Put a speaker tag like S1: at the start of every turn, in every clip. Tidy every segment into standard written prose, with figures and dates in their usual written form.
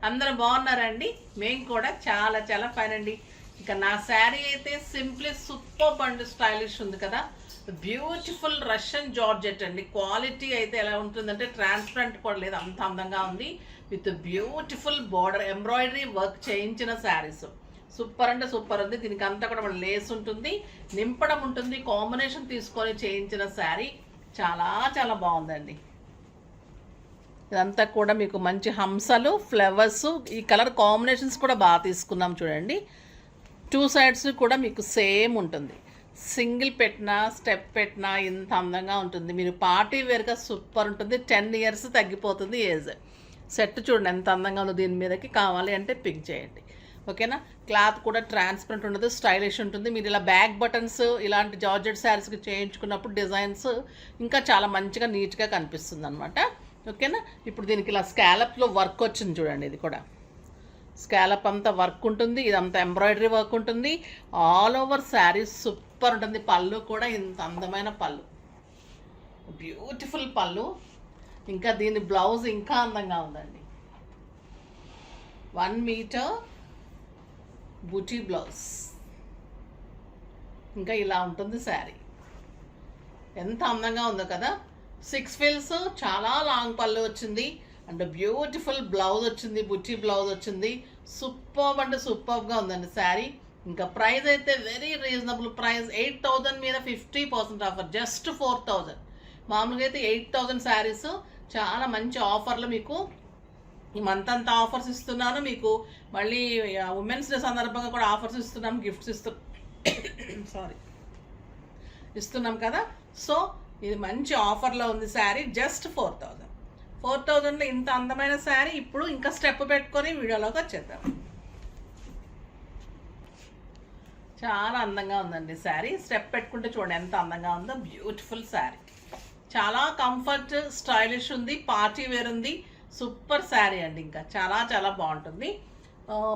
S1: అందరూ బాగున్నారండి. మేము కూడా చాలా చాలా ఫైన్ అండి. ఇక నా శారీ అయితే సింప్లీ సూపర్ అండ్ స్టైలిష్ ఉంది కదా. బ్యూటిఫుల్ రష్యన్ జార్జెట్ అండి. క్వాలిటీ అయితే ఎలా ఉంటుందంటే ట్రాన్స్పరెంట్ కూడా లేదు, అంత అందంగా ఉంది. With beautiful border embroidery work చేయించిన శారీస్ సూపర్ అంటే సూపర్ ఉంది. దీనికి అంతా కూడా మన లేస్ ఉంటుంది, నింపడం ఉంటుంది, కాంబినేషన్ తీసుకొని చేయించిన శారీ చాలా చాలా బాగుందండి. ఇదంతా కూడా మీకు మంచి హంసలు, ఫ్లవర్స్, ఈ కలర్ కాంబినేషన్స్ కూడా బాగా తీసుకున్నాం చూడండి. 2 సైడ్స్ కూడా మీకు సేమ్ ఉంటుంది. సింగిల్ పెట్టినా స్టెప్ పెట్టినా ఇంత అందంగా ఉంటుంది. మీరు పార్టీ వేర్గా సూపర్ ఉంటుంది. 10 ఇయర్స్ తగ్గిపోతుంది ఏజ్. సెట్ చూడండి ఎంత అందంగా ఉందో. దీని మీదకి కావాలి అంటే పిక్ చేయండి, ఓకేనా. క్లాత్ కూడా ట్రాన్స్పరెంట్ ఉండదు, స్టైలిష్ ఉంటుంది. మీరు ఇలా బ్యాక్ బటన్స్ ఇలాంటి జార్జెట్ శారీస్కి చేయించుకున్నప్పుడు డిజైన్స్ ఇంకా చాలా మంచిగా నీట్గా కనిపిస్తుంది అనమాట, ఓకేనా. ఇప్పుడు దీనికి ఇలా స్కాలప్లో వర్క్ వచ్చింది చూడండి. ఇది కూడా స్కాలప్ అంతా వర్క్ ఉంటుంది, ఇదంతా ఎంబ్రాయిడరీ వర్క్ ఉంటుంది. ఆల్ ఓవర్ శారీ సూపర్ ఉంటుంది. పళ్ళు కూడా ఇంత అందమైన పళ్ళు, బ్యూటిఫుల్ పళ్ళు. ఇంకా దీని బ్లౌజ్ ఇంకా అందంగా ఉందండి. 1 మీటర్ బూటీ బ్లౌజ్. ఇంకా ఇలా ఉంటుంది శారీ. ఎంత అందంగా ఉందో కదా. 6 ఫిల్స్, చాలా లాంగ్ పళ్ళు వచ్చింది అండ్ బ్యూటిఫుల్ బ్లౌజ్ వచ్చింది, బుట్టి బ్లౌజ్ వచ్చింది. సూపర్ అంటే సూపర్గా ఉందండి శారీ. ఇంకా ప్రైస్ అయితే వెరీ రీజనబుల్ ప్రైస్. 8,000 మీద 50% ఆఫర్, జస్ట్ 4,000. మామూలుగా అయితే 8,000 శారీస్. చాలా మంచి ఆఫర్లు మీకు ఈ మంత్ అంతా ఆఫర్స్ ఇస్తున్నాను. మీకు మళ్ళీ ఉమెన్స్ డే సందర్భంగా కూడా ఆఫర్స్ ఇస్తున్నాం, గిఫ్ట్స్ ఇస్తున్నాం కదా. సో ఇది మంచి ఆఫర్లో ఉంది శారీ. జస్ట్ 4,000లో ఇంత అందమైన శారీ. ఇప్పుడు ఇంకా స్టెప్ పెట్టుకొని వీడియోలోకి వచ్చేద్దాం. చాలా అందంగా ఉందండి శారీ. స్టెప్ పెట్టుకుంటే చూడండి ఎంత అందంగా ఉందో. బ్యూటిఫుల్ శారీ, చాలా కంఫర్ట్, స్టైలిష్ ఉంది, పార్టీ వేర్ ఉంది. సూపర్ శారీ అండి. ఇంకా చాలా చాలా బాగుంటుంది.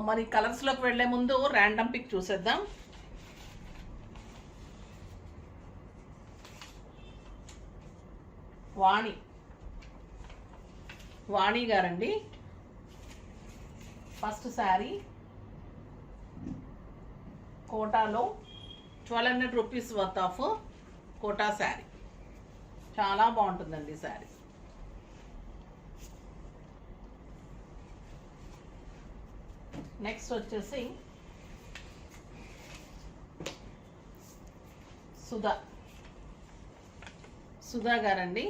S1: మరి కలర్స్లోకి వెళ్ళే ముందు ర్యాండమ్ పిక్ చూసేద్దాం. వాణి గారండి. ఫస్ట్ శారీ కోటాలో 1,200 rupees worth of Kota sari. చాలా బాగుంటుందండి శారీ. నెక్స్ట్ వచ్చేసి సుధా గారండి.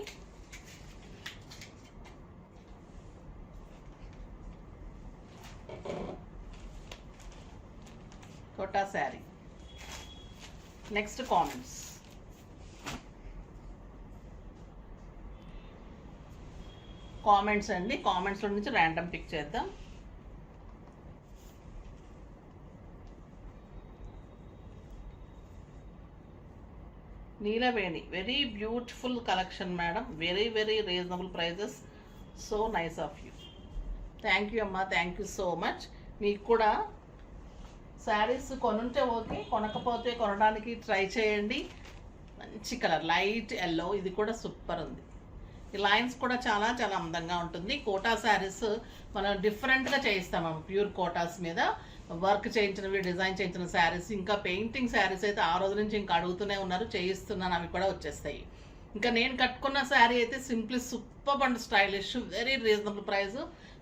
S1: కోటా శారీ. నెక్స్ట్ కామెంట్స్ అండి. కామెంట్స్లో నుంచి ర్యాండమ్ పిక్ చేద్దాం. Neelaveni, very beautiful collection madam, very very reasonable prices, so nice of you. Thank you అమ్మా, థ్యాంక్ యూ సో మచ్. మీకు కూడా శారీస్ కొనుంటే ఓకే, కొనకపోతే కొనడానికి ట్రై చేయండి. మంచి కలర్ లైట్ ఎల్లో, ఇది కూడా సూపర్ ఉంది. ఈ లైన్స్ కూడా చాలా చాలా అందంగా ఉంటుంది. కోటా శారీస్ మనం డిఫరెంట్గా చేయిస్తాము. ప్యూర్ కోటాస్ మీద వర్క్ చేయించినవి, డిజైన్ చేయించిన శారీస్, ఇంకా పెయింటింగ్ శారీస్ అయితే ఆ రోజు నుంచి ఇంకా అడుగుతూనే ఉన్నారు, చేయిస్తున్నాను, అవి కూడా వచ్చేస్తాయి. ఇంకా నేను కట్టుకున్న శారీ అయితే simply super and stylish, very reasonable price.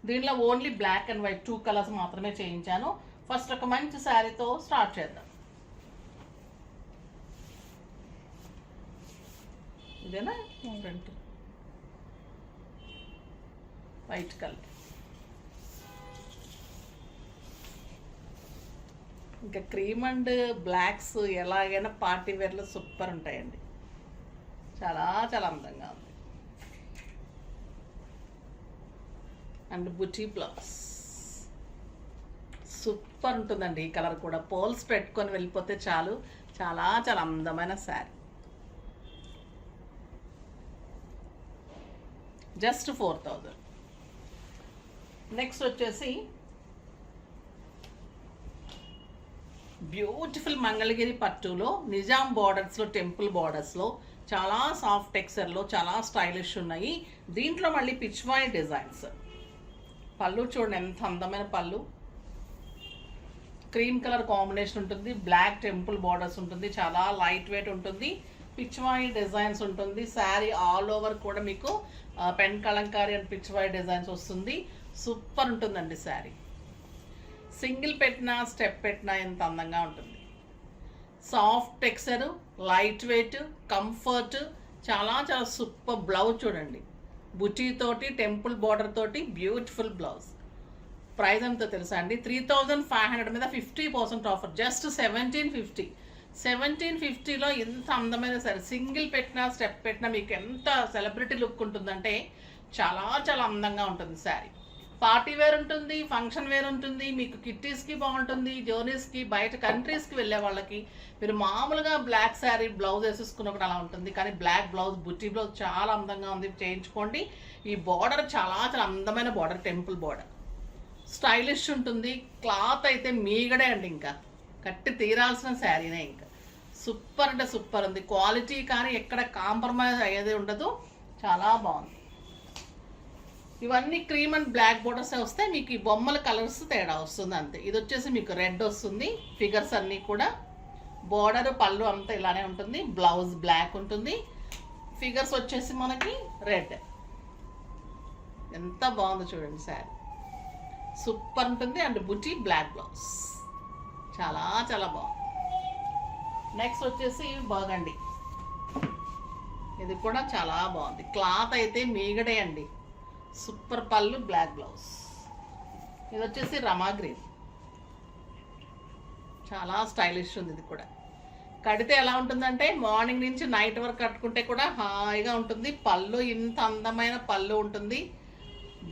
S1: దీనిలో only black and white 2 colours మాత్రమే చేయించాను. ఫస్ట్ ఒక మంచి శారీతో స్టార్ట్ చేద్దాం. ఇదేనా ఫ్రంట్ వైట్ కలర్. ఇంకా క్రీమ్ అండ్ బ్లాక్స్ ఎలాగైనా పార్టీ వేర్లో సూపర్ ఉంటాయండి. చాలా చాలా అందంగా ఉంది. అండ్ బుటీ బ్లౌజ్ సూపర్ ఉంటుందండి. ఈ కలర్ కూడా పోల్స్ పెట్టుకొని వెళ్ళిపోతే చాలు, చాలా చాలా అందమైన శారీ. జస్ట్ 4,000. నెక్స్ట్ వచ్చేసి బ్యూటిఫుల్ మంగళగిరి పట్టులో నిజాం బార్డర్స్లో, టెంపుల్ బార్డర్స్లో చాలా సాఫ్ట్ టెక్స్చర్లో చాలా స్టైలిష్ ఉన్నాయి. దీంట్లో మళ్ళీ పిచ్వాయి డిజైన్స్, పళ్ళు చూడండి ఎంత అందమైన పళ్ళు. క్రీమ్ కలర్ కాంబినేషన్ ఉంటుంది, బ్లాక్ టెంపుల్ బార్డర్స్ ఉంటుంది, చాలా లైట్ వెయిట్ ఉంటుంది, పిచ్వాయి డిజైన్స్ ఉంటుంది. శారీ ఆల్ ఓవర్ కూడా మీకు pen Kalamkari and Pichwai designs వస్తుంది. సూపర్ ఉంటుందండి శారీ. సింగిల్ పెట్టినా స్టెప్ పెట్టినా ఎంత అందంగా ఉంటుంది. Soft texture, light weight, comfort, చాలా చాలా సూపర్. బ్లౌజ్ చూడండి, బుటీ తోటి టెంపుల్ బార్డర్ తోటి బ్యూటిఫుల్ బ్లౌజ్. ప్రైస్ ఎంతో తెలుసా అండి? 3500 మీద 50% ఆఫర్, జస్ట్ 1750. 1750లో ఎంత అందమైన సరే సింగిల్ పెట్టినా స్టెప్ పెట్టినా మీకు ఎంత సెలబ్రిటీ లుక్ ఉంటుందంటే చాలా చాలా అందంగా ఉంటుంది శారీ. పార్టీ వేర్ ఉంటుంది, ఫంక్షన్ వేర్ ఉంటుంది, మీకు కిట్టీస్కి బాగుంటుంది, జర్నీస్కి, బయట కంట్రీస్కి వెళ్ళే వాళ్ళకి. మీరు మామూలుగా బ్లాక్ శారీ బ్లౌజ్ వేసేసుకున్నప్పుడు అలా ఉంటుంది, కానీ బ్లాక్ బ్లౌజ్ బుట్టి బ్లౌజ్ చాలా అందంగా ఉంది, చేయించుకోండి. ఈ బార్డర్ చాలా చాలా అందమైన బార్డర్, టెంపుల్ బార్డర్, స్టైలిష్ ఉంటుంది. క్లాత్ అయితే మీగడే అండి, ఇంకా కట్టి తీరాల్సిన శారీనే. ఇంకా సూపర్ అంటే సూపర్ ఉంది. క్వాలిటీ కానీ ఎక్కడ కాంప్రమైజ్ అయ్యేది ఉండదు, చాలా బాగుంది. ఇవన్నీ క్రీమ్ అండ్ బ్లాక్ బోర్డర్స్ వస్తే మీకు ఈ బొమ్మల కలర్స్ తేడా వస్తుంది అంతే. ఇది వచ్చేసి మీకు రెడ్ వస్తుంది. ఫిగర్స్ అన్నీ కూడా బోర్డర్ పళ్ళు అంతా ఇలానే ఉంటుంది. బ్లౌజ్ బ్లాక్ ఉంటుంది, ఫిగర్స్ వచ్చేసి మనకి రెడ్. ఎంత బాగుందో చూడండి శారీ, సూపర్ ఉంటుంది. అండ్ బుటీ బ్లాక్ బ్లౌజ్ చాలా చాలా బాగుంది. నెక్స్ట్ వచ్చేసి బర్గండి, ఇది కూడా చాలా బాగుంది. క్లాత్ అయితే మీగడే అండి, సూపర్ పళ్ళు, బ్లాక్ బ్లౌజ్. ఇది వచ్చేసి రమా గ్రీన్, చాలా స్టైలిష్ ఉంది. ఇది కూడా కడితే ఎలా ఉంటుందంటే మార్నింగ్ నుంచి నైట్ వరకు కట్టుకుంటే కూడా హాయిగా ఉంటుంది. పళ్ళు ఇంత అందమైన పళ్ళు ఉంటుంది,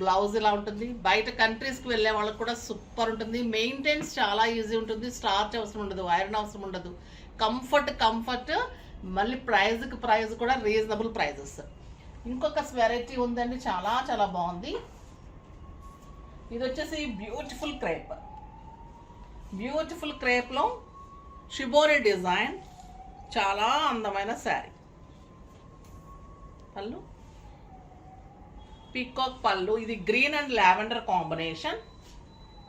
S1: బ్లౌజ్ ఇలా ఉంటుంది. బయట కంట్రీస్కి వెళ్ళే వాళ్ళకి కూడా సూపర్ ఉంటుంది. మెయింటెనెన్స్ చాలా ఈజీ ఉంటుంది, స్టార్చ్ అవసరం ఉండదు, ఐరన్ అవసరం ఉండదు. కంఫర్ట్, మళ్ళీ ప్రైస్ కూడా రీజనబుల్ ప్రైజెస్. ఇంకొక వెరైటీ ఉందండి, చాలా చాలా బాగుంది. ఇది వచ్చేసి బ్యూటిఫుల్ క్రేప్లో షిబోరి డిజైన్, చాలా అందమైన శారీ. పళ్ళు పికాక్ పళ్ళు, ఇది green and lavender combination.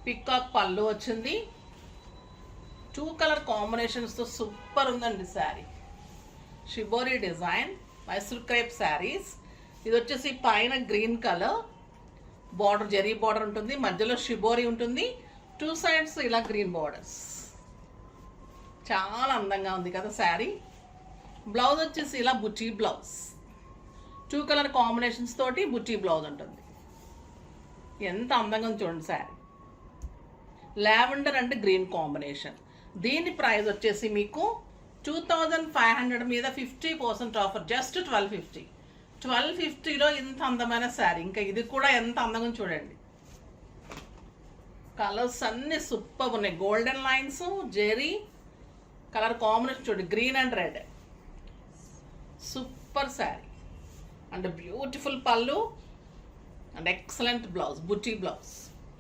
S1: Peacock పళ్ళు వచ్చింది, 2 కలర్ కాంబినేషన్స్తో సూపర్ ఉందండి sari. Shibori design, Mysore crepe saris. ఇది వచ్చేసి పైన green colour border, zari border ఉంటుంది, మధ్యలో షిబోరి ఉంటుంది, 2 సైడ్స్ ఇలా గ్రీన్ బార్డర్స్. చాలా అందంగా ఉంది కదా శారీ. బ్లౌజ్ వచ్చేసి ఇలా బుటీ బ్లౌజ్, 2 కలర్ కాంబినేషన్స్ తోటి బుటీ బ్లౌజ్ ఉంటుంది. ఎంత అందంగా ఉంది చూడండి sari. Lavender and green combination. దీని ప్రైస్ వచ్చేసి మీకు 2500 మీద 50% ఆఫర్, జస్ట్ 1250. 1250లో ఇంత అందమైన శారీ. ఇంకా ఇది కూడా ఎంత అందంగా చూడండి. కలర్స్ అన్నీ సూపర్ ఉన్నాయి. Golden lines, zari colour combination చూడండి, green and red. Super sari and beautiful pallu and excellent blouse, buti blouse,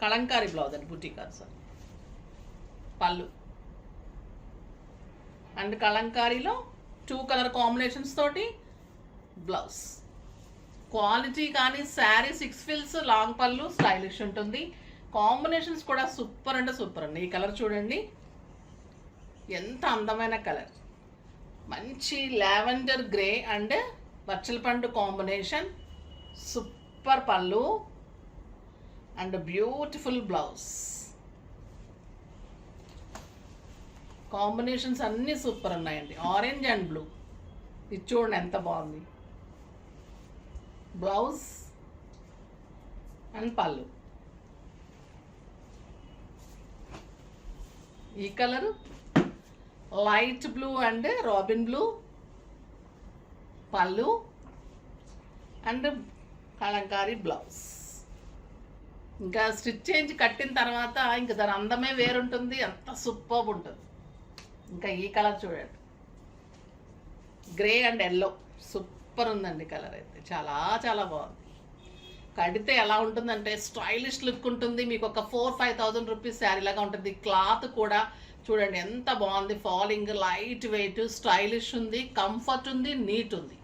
S1: kalamkari blouse అండి, బుటీ కాదు సార్. పళ్ళు అండ్ కలంకారీలో 2 కలర్ కాంబినేషన్స్ తోటి బ్లౌజ్. క్వాలిటీ కానీ శారీ 6 ఫిల్స్, లాంగ్ పళ్ళు, స్టైలిష్ ఉంటుంది. కాంబినేషన్స్ కూడా సూపర్ అంటే సూపర్ అండి. ఈ కలర్ చూడండి ఎంత అందమైన కలర్, మంచి లావెండర్ గ్రే అండ్ బచ్చల పండు కాంబినేషన్. సూపర్ పళ్ళు అండ్ బ్యూటిఫుల్ బ్లౌజ్. కాంబినేషన్స్ అన్నీ సూపర్ ఉన్నాయండి. ఆరెంజ్ అండ్ బ్లూ, ఇది చూడండి ఎంత బాగుంది. బ్లౌజ్ అండ్ పళ్ళు. ఈ colour light blue and robin blue, పళ్ళు అండ్ కలంకారీ బ్లౌజ్. ఇంకా స్టిచ్ చేయించి కట్టిన తర్వాత ఇంకా దాని అందమే వేరుంటుంది, అంత సూపర్ ఉంటుంది. ఇంకా ఈ కలర్ చూడండి, గ్రే అండ్ ఎల్లో, సూపర్ ఉందండి కలర్ అయితే, చాలా చాలా బాగుంది. కడితే ఎలా ఉంటుందంటే స్టైలిష్ లుక్ ఉంటుంది. మీకు ఒక 4-5,000 రూపీస్ శారీ లాగా ఉంటుంది. క్లాత్ కూడా చూడండి ఎంత బాగుంది, ఫాలింగ్, లైట్ వెయిట్, స్టైలిష్ ఉంది, కంఫర్ట్ ఉంది, నీట్ ఉంది.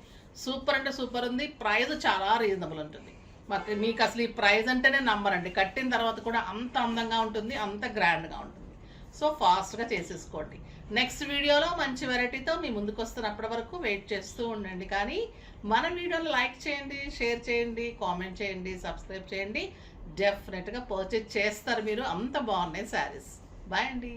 S1: సూపర్ అంటే సూపర్ ఉంది. ప్రైస్ చాలా రీజనబుల్ ఉంటుంది. మాకు మీకు అసలు ఈ ప్రైస్ అంటేనే నమ్మరండి. కట్టిన తర్వాత కూడా అంత అందంగా ఉంటుంది, అంత గ్రాండ్గా ఉంటుంది. సో ఫాస్ట్గా చేసేసుకోండి. నెక్స్ట్ వీడియోలో మంచి వెరైటీతో మీ ముందుకు వస్తున్నప్పటి వరకు వెయిట్ చేస్తూ ఉండండి. కానీ మన వీడియోని లైక్ చేయండి, షేర్ చేయండి, కామెంట్ చేయండి, సబ్స్క్రైబ్ చేయండి. డెఫినెట్గా పర్చేజ్ చేస్తారు మీరు. అంత బాగున్నాయి శారీస్. బాయ్ అండి.